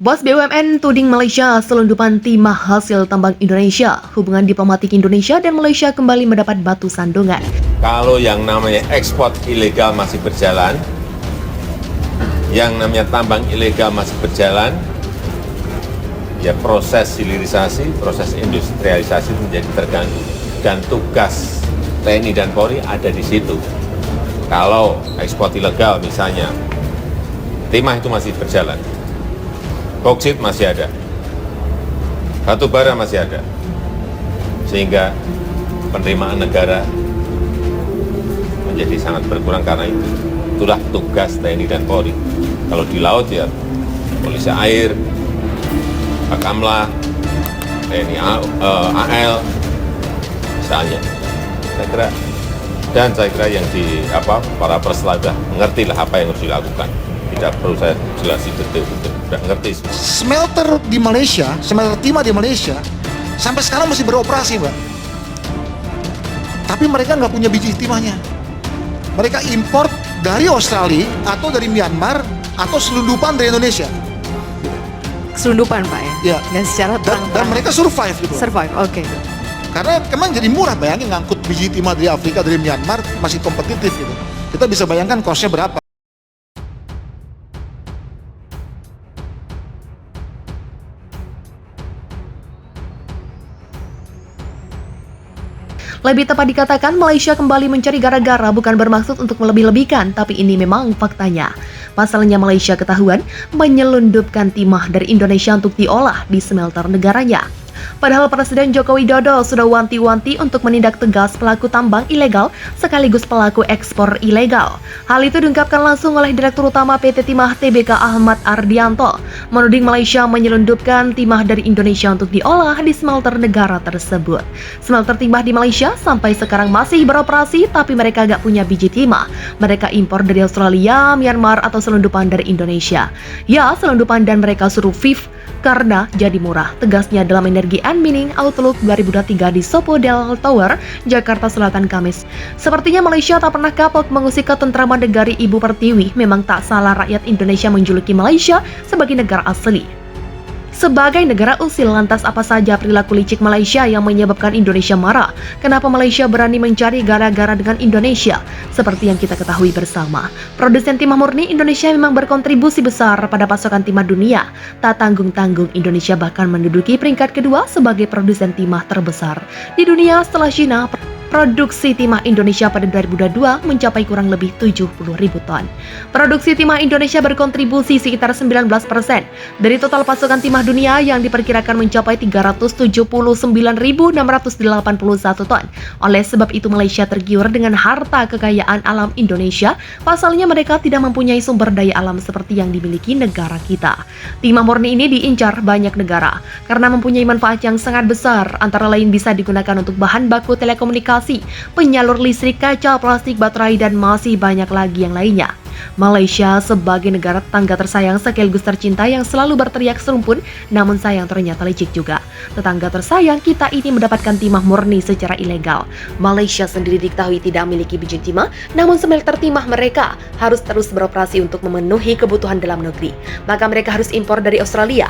Bos BUMN tuding Malaysia selundupan timah hasil tambang Indonesia. Hubungan diplomatik Indonesia dan Malaysia kembali mendapat batu sandungan. Kalau yang namanya ekspor ilegal masih berjalan, yang namanya tambang ilegal masih berjalan, ya proses hilirisasi, proses industrialisasi menjadi terganggu. Dan tugas TNI dan Polri ada di situ. Kalau ekspor ilegal misalnya, timah itu masih berjalan. Boksit masih ada, batu bara masih ada, sehingga penerimaan negara menjadi sangat berkurang karena itu. Itulah tugas TNI dan Polri. Kalau di laut ya polisi air, Bakamla, TNI AL, misalnya. Saya kira yang para peselancar mengertilah apa yang harus dilakukan. Tidak perlu saya jelasin betul-betul, sudah ngerti semua. Smelter di Malaysia, smelter timah di Malaysia, sampai sekarang masih beroperasi, Mbak. Tapi mereka nggak punya biji timahnya. Mereka import dari Australia, atau dari Myanmar, atau selundupan dari Indonesia. Selundupan, Pak ya? Ya. Dan secara Dan mereka survive gitu. Survive, oke. Karena memang jadi murah, bayangin ngangkut biji timah dari Afrika, dari Myanmar, masih kompetitif gitu. Kita bisa bayangkan cost-nya berapa. Lebih tepat dikatakan, Malaysia kembali mencari gara-gara bukan bermaksud untuk melebih-lebihkan, tapi ini memang faktanya. Pasalnya Malaysia ketahuan menyelundupkan timah dari Indonesia untuk diolah di smelter negaranya. Padahal Presiden Joko Widodo sudah wanti-wanti untuk menindak tegas pelaku tambang ilegal sekaligus pelaku ekspor ilegal. Hal itu diungkapkan langsung oleh Direktur Utama PT Timah Tbk Ahmad Ardianto, menuding Malaysia menyelundupkan timah dari Indonesia untuk diolah di smelter negara tersebut. Smelter timah di Malaysia sampai sekarang masih beroperasi, tapi mereka gak punya biji timah. Mereka impor dari Australia, Myanmar, atau selundupan dari Indonesia. Ya, selundupan dan mereka suruh FIF karena jadi murah, tegasnya dalam Energi and Mining Outlook 2023 di Sopodel Tower, Jakarta Selatan, Kamis. Sepertinya Malaysia tak pernah kapok mengusik ketentraman negari Ibu Pertiwi. Memang tak salah rakyat Indonesia menjuluki Malaysia sebagai negara asli. Sebagai negara usil, lantas apa saja perilaku licik Malaysia yang menyebabkan Indonesia marah? Kenapa Malaysia berani mencari gara-gara dengan Indonesia? Seperti yang kita ketahui bersama, produsen timah murni Indonesia memang berkontribusi besar pada pasokan timah dunia. Tak tanggung-tanggung, Indonesia bahkan menduduki peringkat kedua sebagai produsen timah terbesar di dunia setelah China. Produksi timah Indonesia pada 2022 mencapai kurang lebih 70.000 ton. Produksi timah Indonesia berkontribusi sekitar 19% dari total pasokan timah dunia yang diperkirakan mencapai 379.681 ton. Oleh sebab itu Malaysia tergiur dengan harta kekayaan alam Indonesia. Pasalnya mereka tidak mempunyai sumber daya alam seperti yang dimiliki negara kita. Timah murni ini diincar banyak negara karena mempunyai manfaat yang sangat besar, antara lain bisa digunakan untuk bahan baku telekomunikasi, penyalur listrik, kaca, plastik, baterai, dan masih banyak lagi yang lainnya. Malaysia sebagai negara tetangga tersayang sekaligus tercinta yang selalu berteriak serumpun, namun sayang ternyata licik juga. Tetangga tersayang kita ini mendapatkan timah murni secara ilegal. Malaysia sendiri diketahui tidak memiliki biji timah, namun smelter timah mereka harus terus beroperasi untuk memenuhi kebutuhan dalam negeri. Maka mereka harus impor dari Australia,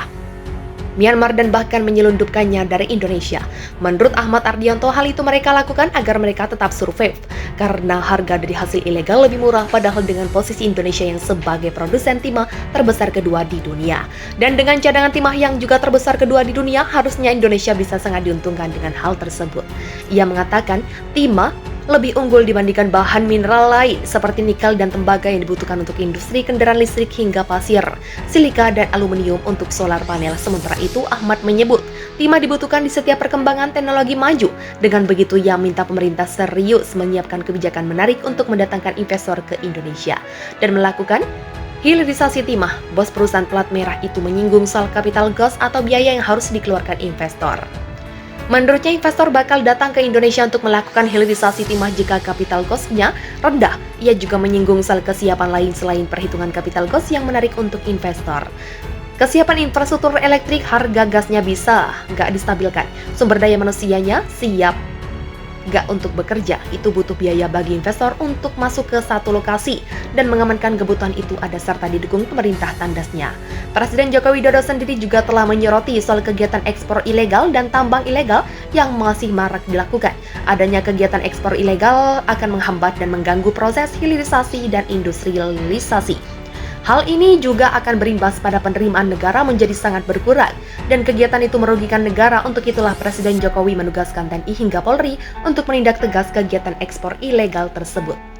Myanmar, dan bahkan menyelundupkannya dari Indonesia. Menurut Ahmad Ardianto, hal itu mereka lakukan agar mereka tetap survive karena harga dari hasil ilegal lebih murah, padahal dengan posisi Indonesia yang sebagai produsen timah terbesar kedua di dunia. Dan dengan cadangan timah yang juga terbesar kedua di dunia, harusnya Indonesia bisa sangat diuntungkan dengan hal tersebut. Ia mengatakan timah lebih unggul dibandingkan bahan mineral lain seperti nikel dan tembaga yang dibutuhkan untuk industri kendaraan listrik hingga pasir, silika, dan aluminium untuk solar panel. Sementara itu, Ahmad menyebut timah dibutuhkan di setiap perkembangan teknologi maju. Dengan begitu, ia minta pemerintah serius menyiapkan kebijakan menarik untuk mendatangkan investor ke Indonesia dan melakukan hilirisasi timah. Bos perusahaan pelat merah itu menyinggung soal capital cost atau biaya yang harus dikeluarkan investor. Menurutnya, investor bakal datang ke Indonesia untuk melakukan hilirisasi timah jika capital cost-nya rendah. Ia juga menyinggung soal kesiapan lain selain perhitungan capital cost yang menarik untuk investor. Kesiapan infrastruktur elektrik, harga gasnya bisa nggak distabilkan, sumber daya manusianya siap Gak untuk bekerja, itu butuh biaya bagi investor untuk masuk ke satu lokasi dan mengamankan kebutuhan itu ada serta didukung pemerintah, tandasnya. Presiden Joko Widodo sendiri juga telah menyoroti soal kegiatan ekspor ilegal dan tambang ilegal yang masih marak dilakukan. Adanya kegiatan ekspor ilegal akan menghambat dan mengganggu proses hilirisasi dan industrialisasi. Hal ini juga akan berimbas pada penerimaan negara menjadi sangat berkurang dan kegiatan itu merugikan negara. Untuk itulah Presiden Jokowi menugaskan TNI hingga Polri untuk menindak tegas kegiatan ekspor ilegal tersebut.